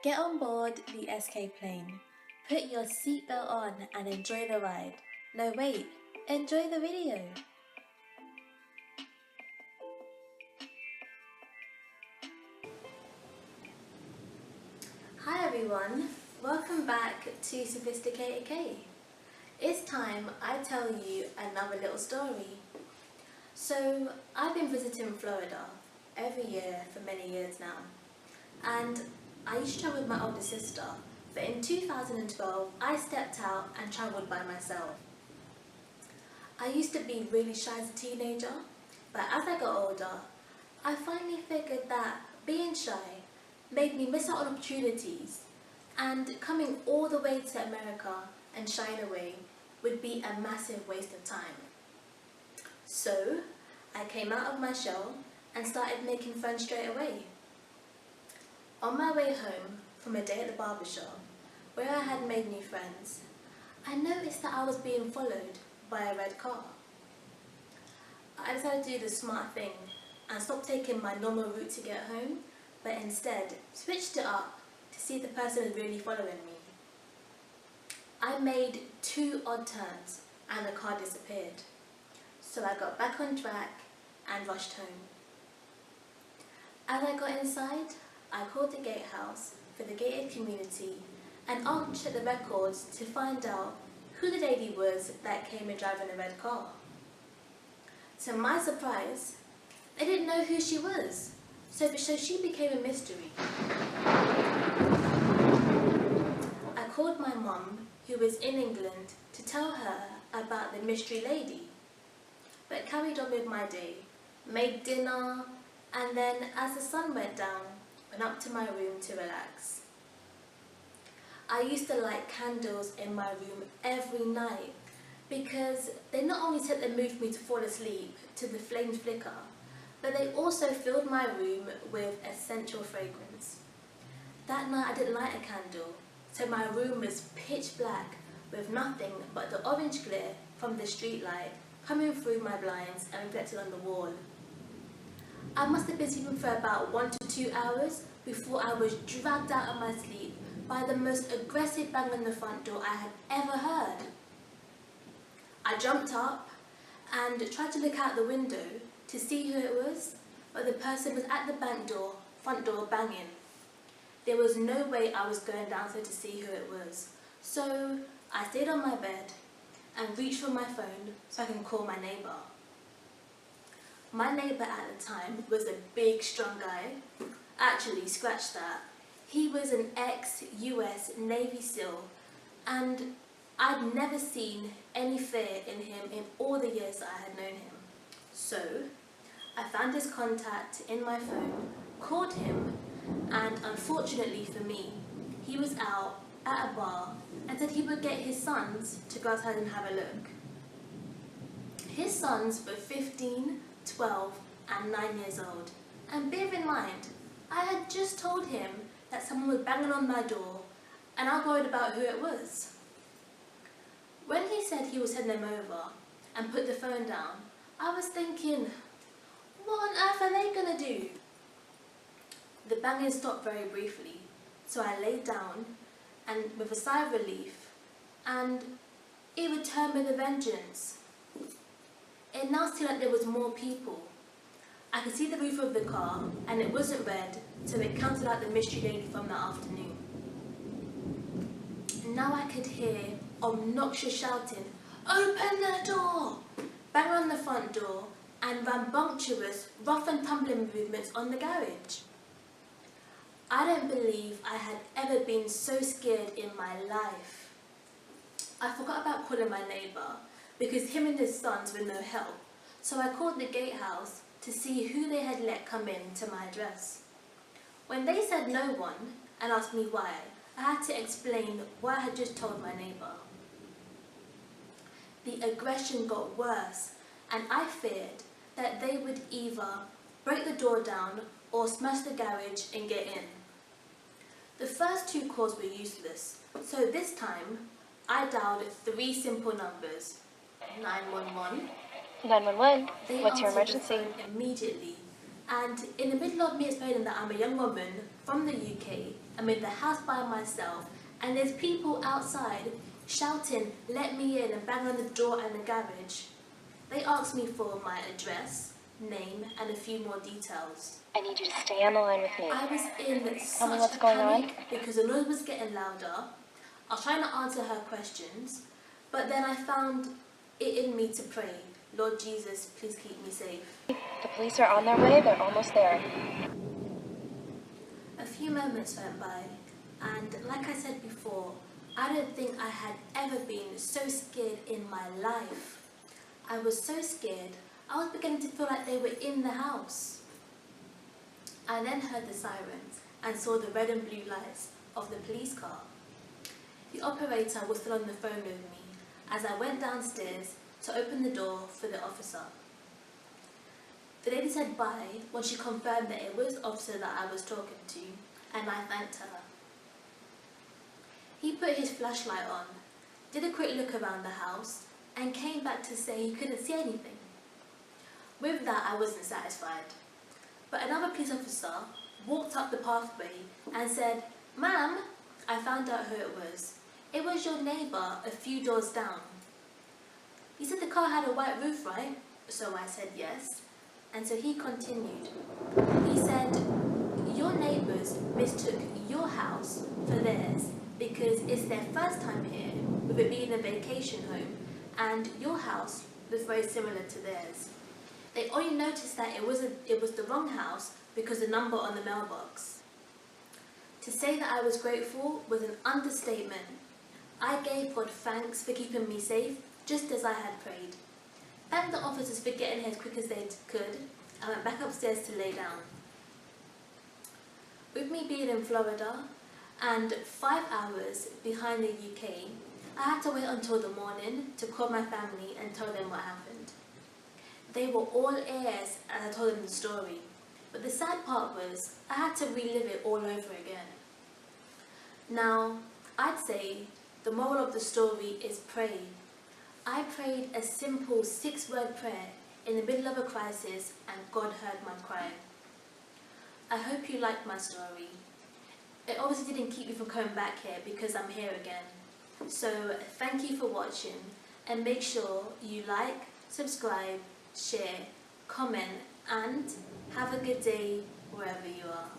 Get on board the SK plane, put your seatbelt on and enjoy the ride. No wait, enjoy the video. Hi everyone, welcome back to SophisticatedK. It's time I tell you another little story. So I've been visiting Florida every year for many years now, and I used to travel with my older sister, but in 2012 I stepped out and travelled by myself. I used to be really shy as a teenager, but as I got older, I finally figured that being shy made me miss out on opportunities, and coming all the way to America and shying away would be a massive waste of time. So I came out of my shell and started making friends straight away. On my way home from a day at the barbershop, where I had made new friends, I noticed that I was being followed by a red car. I decided to do the smart thing and stop taking my normal route to get home, but instead switched it up to see if the person was really following me. I made 2 odd turns and the car disappeared, so I got back on track and rushed home. As I got inside, I called the gatehouse for the gated community and asked to check the records to find out who the lady was that came in driving the red car. To my surprise, they didn't know who she was, so she became a mystery. I called my mum, who was in England, to tell her about the mystery lady, but carried on with my day, made dinner, and then as the sun went down, went up to my room to relax. I used to light candles in my room every night because they not only set the mood for me to fall asleep to the flames flicker, but they also filled my room with essential fragrance. That night I didn't light a candle, so my room was pitch black with nothing but the orange glare from the street light coming through my blinds and reflected on the wall. I must have been sleeping for about 1 to 2 hours before I was dragged out of my sleep by the most aggressive bang on the front door I had ever heard. I jumped up and tried to look out the window to see who it was, but the person was at the front door banging. There was no way I was going downstairs to see who it was, so I stayed on my bed and reached for my phone so I can call my neighbour. My neighbour at the time was a big, strong guy. Actually, scratch that. He was an ex-US Navy SEAL, and I'd never seen any fear in him in all the years that I had known him. So I found his contact in my phone, called him, and unfortunately for me, he was out at a bar and said he would get his sons to go outside and have a look. His sons were 15, 12 and 9 years old, and bear in mind, I had just told him that someone was banging on my door and I was worried about who it was. When he said he would send them over and put the phone down, I was thinking, what on earth are they going to do? The banging stopped very briefly, so I laid down and with a sigh of relief, and it returned with a vengeance. It now seemed like there was more people. I could see the roof of the car and it wasn't red, so it counted out the mystery lady from that afternoon. Now I could hear obnoxious shouting, "Open the door!" bang on the front door and rambunctious, rough and tumbling movements on the garage. I don't believe I had ever been so scared in my life. I forgot about calling my neighbour because him and his sons were no help, so I called the gatehouse to see who they had let come in to my address. When they said no one and asked me why, I had to explain what I had just told my neighbour. The aggression got worse, and I feared that they would either break the door down or smash the garage and get in. The first 2 calls were useless, so this time I dialed 3 simple numbers. 911. 911, They what's your answered the emergency? phone immediately And in the middle of me explaining that I'm a young woman from the UK, I'm in the house by myself, and there's people outside shouting, "Let me in," and banging on the door and the garage. They asked me for my address, name, and a few more details. I need you to stay on the line with me. I was in Tell me such what's a going panic because the noise was getting louder. I was trying to answer her questions, but then I found it in me to pray, "Lord Jesus, please keep me safe." The police are on their way. They're almost there. A few moments went by, and like I said before, I don't think I had ever been so scared in my life. I was so scared, I was beginning to feel like they were in the house. I then heard the sirens and saw the red and blue lights of the police car. The operator was still on the phone with me as I went downstairs to open the door for the officer. The lady said bye when she confirmed that it was the officer that I was talking to, and I thanked her. He put his flashlight on, did a quick look around the house, and came back to say he couldn't see anything. With that, I wasn't satisfied. But another police officer walked up the pathway and said, "Ma'am," I found out who it was. "It was your neighbour a few doors down." He said the car had a white roof, right? So I said yes. And so he continued. He said, "Your neighbours mistook your house for theirs because it's their first time here, with it being a vacation home, and your house was very similar to theirs. They only noticed that it was the wrong house because the number on the mailbox." To say that I was grateful was an understatement. I gave God thanks for keeping me safe, just as I had prayed. Thanked the officers for getting here as quick as they could. I went back upstairs to lay down. With me being in Florida and 5 hours behind the UK, I had to wait until the morning to call my family and tell them what happened. They were all ears as I told them the story, but the sad part was I had to relive it all over again. Now, I'd say the moral of the story is pray. I prayed a simple 6-word prayer in the middle of a crisis, and God heard my cry. I hope you liked my story. It obviously didn't keep me from coming back here because I'm here again. So thank you for watching, and make sure you like, subscribe, share, comment, and have a good day wherever you are.